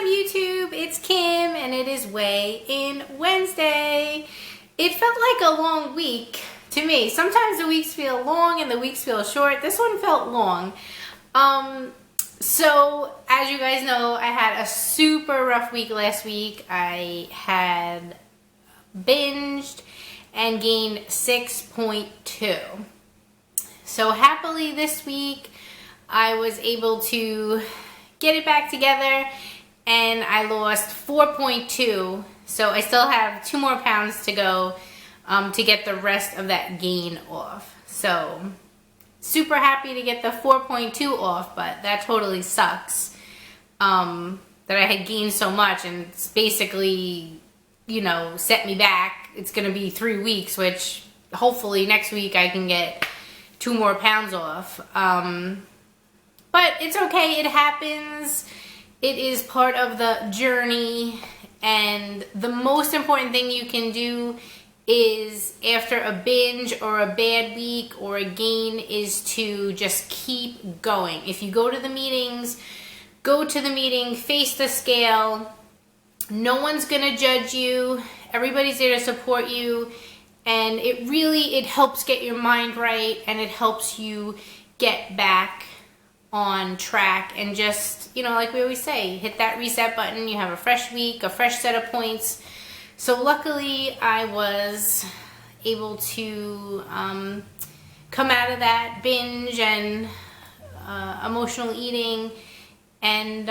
YouTube? It's Kim and it is Weigh-In Wednesday. It felt like a long week to me. Sometimes the weeks feel long and the weeks feel short. This one felt long. So as you guys know, I had a super rough week last week. I had binged and gained 6.2. So happily this week I was able to get it back together and I lost 4.2. So I still have 2 more pounds to go to get the rest of that gain off. So super happy to get the 4.2 off, but that totally sucks that I had gained so much, and it's basically, you know, set me back. It's gonna be 3 weeks, which hopefully next week I can get 2 more pounds off. But it's okay, it happens. It is part of the journey, and the most important thing you can do is after a binge or a bad week or a gain is to just keep going. If you go to the meetings, go to the meeting, face the scale. No one's gonna judge you. Everybody's there to support you. And it helps get your mind right, and it helps you get back on track and just, you know, like we always say, hit that reset button. You have a fresh week, a fresh set of points. So luckily I was able to come out of that binge and emotional eating and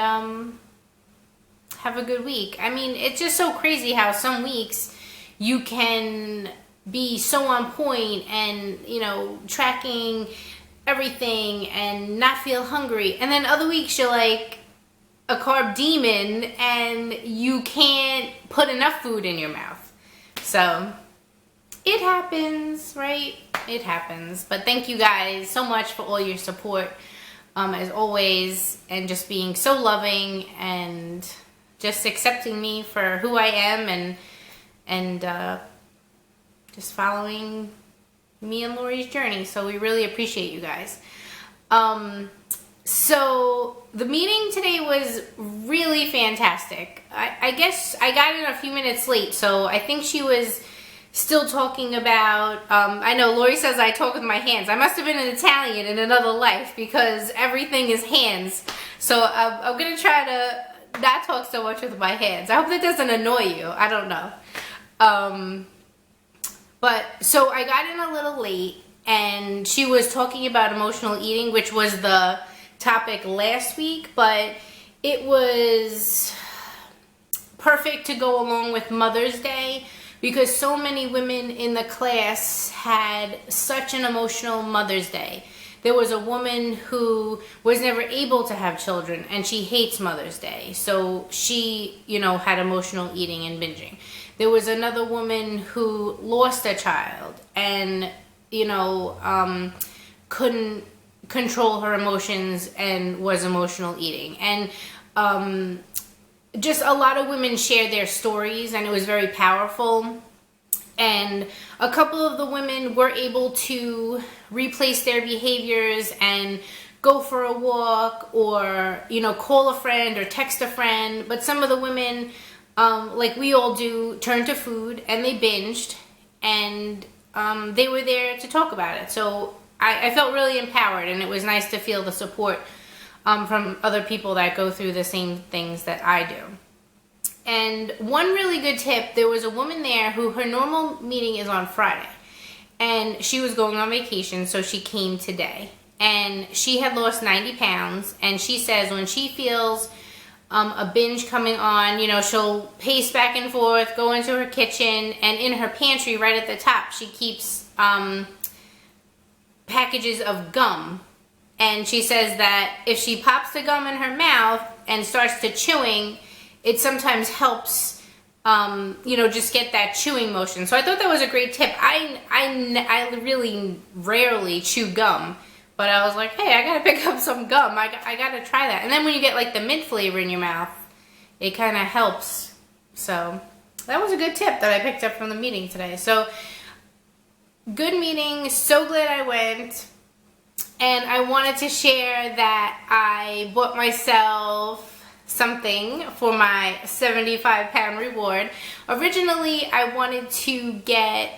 have a good week. I mean, it's just so crazy how some weeks you can be so on point and, you know, tracking everything and not feel hungry, and then other weeks you're like a carb demon and you can't put enough food in your mouth. So it happens, right? It happens. But thank you guys so much for all your support as always, and just being so loving and just accepting me for who I am, and just following me and Lori's journey. So we really appreciate you guys. So the meeting today was really fantastic. I guess I got in a few minutes late, so I think she was still talking about, I know Lori says I talk with my hands. I must have been an Italian in another life because everything is hands. So I'm going to try to not talk so much with my hands. I hope that doesn't annoy you. I don't know. But so I got in a little late, and she was talking about emotional eating, which was the topic last week, but it was perfect to go along with Mother's Day because so many women in the class had such an emotional Mother's Day. There was a woman who was never able to have children and she hates Mother's Day, so she, you know, had emotional eating and binging. There was another woman who lost a child and, you know, couldn't control her emotions and was emotional eating. And just a lot of women shared their stories, and it was very powerful. And a couple of the women were able to replace their behaviors and go for a walk, or, you know, call a friend or text a friend. But some of the women, like we all do, turned to food and they binged, and they were there to talk about it. So I felt really empowered, and it was nice to feel the support from other people that go through the same things that I do. And one really good tip, there was a woman there who her normal meeting is on Friday, and she was going on vacation, so she came today. And she had lost 90 pounds, and she says when she feels a binge coming on, you know, she'll pace back and forth, go into her kitchen, and in her pantry right at the top, she keeps packages of gum. And she says that if she pops the gum in her mouth and starts to chewing, it sometimes helps, you know, just get that chewing motion. So I thought that was a great tip. I really rarely chew gum, but I was like, hey, I gotta pick up some gum. I gotta try that. And then when you get like the mint flavor in your mouth, it kind of helps. So that was a good tip that I picked up from the meeting today. So good meeting, so glad I went. And I wanted to share that I bought myself something for my 75-pound reward. Originally, I wanted to get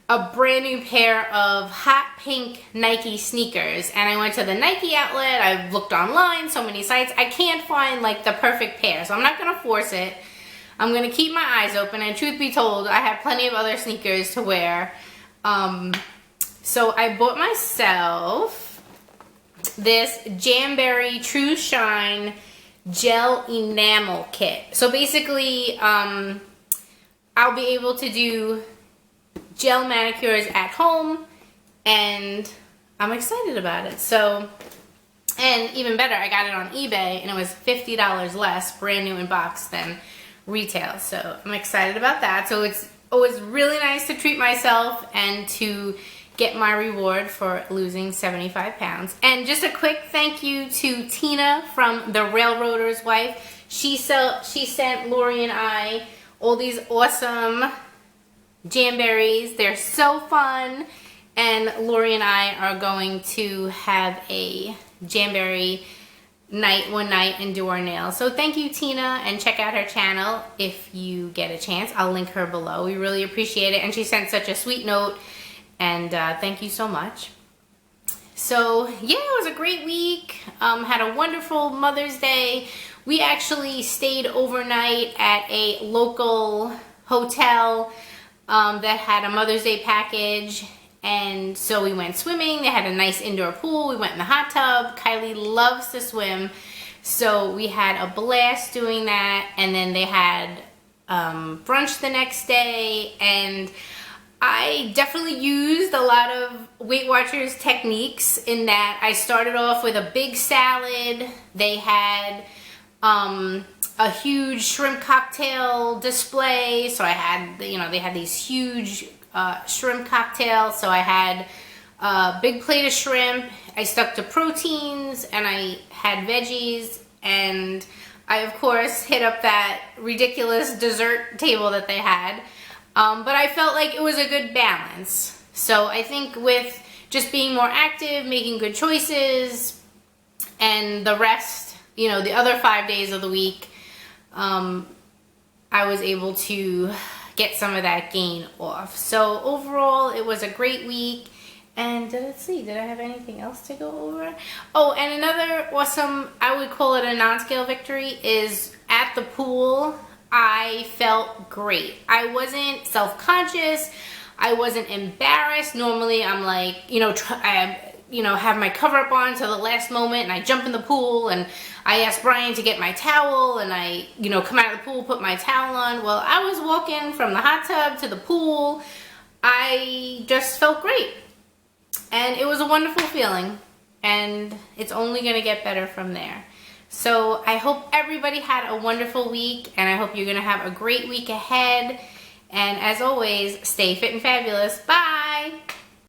a brand new pair of hot pink Nike sneakers, and I went to the Nike outlet. I looked online, so many sites. I can't find like the perfect pair, so I'm not gonna force it. I'm gonna keep my eyes open, and truth be told, I have plenty of other sneakers to wear. So I bought myself this Jamberry True Shine gel enamel kit. So basically, I'll be able to do gel manicures at home, and I'm excited about it. So, and even better, I got it on eBay, and it was $50 less, brand new in box, than retail. So I'm excited about that. So it's always really nice to treat myself and to get my reward for losing 75 pounds. And just a quick thank you to Tina from The Railroader's Wife. She sent Lori and I all these awesome Jamberries. They're so fun, and Lori and I are going to have a Jamberry night one night and do our nails. So thank you, Tina, and check out her channel if you get a chance. I'll link her below. We really appreciate it, and she sent such a sweet note, and thank you so much. So yeah, it was a great week. Had a wonderful Mother's Day. We actually stayed overnight at a local hotel that had a Mother's Day package, and so we went swimming. They had a nice indoor pool. We went in the hot tub. Kylie loves to swim, so we had a blast doing that. And then they had brunch the next day, and I definitely used a lot of Weight Watchers techniques in that I started off with a big salad. They had a huge shrimp cocktail display, so I had, they had these huge shrimp cocktails, so I had a big plate of shrimp. I stuck to proteins, and I had veggies, and I of course hit up that ridiculous dessert table that they had, but I felt like it was a good balance. So I think with just being more active, making good choices, and the rest, the other 5 days of the week, I was able to get some of that gain off. So overall, it was a great week. And let's see, did I have anything else to go over? Oh, and another awesome, I would call it a non-scale victory, is at the pool, I felt great. I wasn't self-conscious. I wasn't embarrassed. Normally, I'm like, have my cover up on to the last moment, and I jump in the pool, and I asked Brian to get my towel, and I, come out of the pool, put my towel on. Well, I was walking from the hot tub to the pool. I just felt great, and it was a wonderful feeling, and it's only going to get better from there. So I hope everybody had a wonderful week, and I hope you're going to have a great week ahead. And as always, stay fit and fabulous. Bye!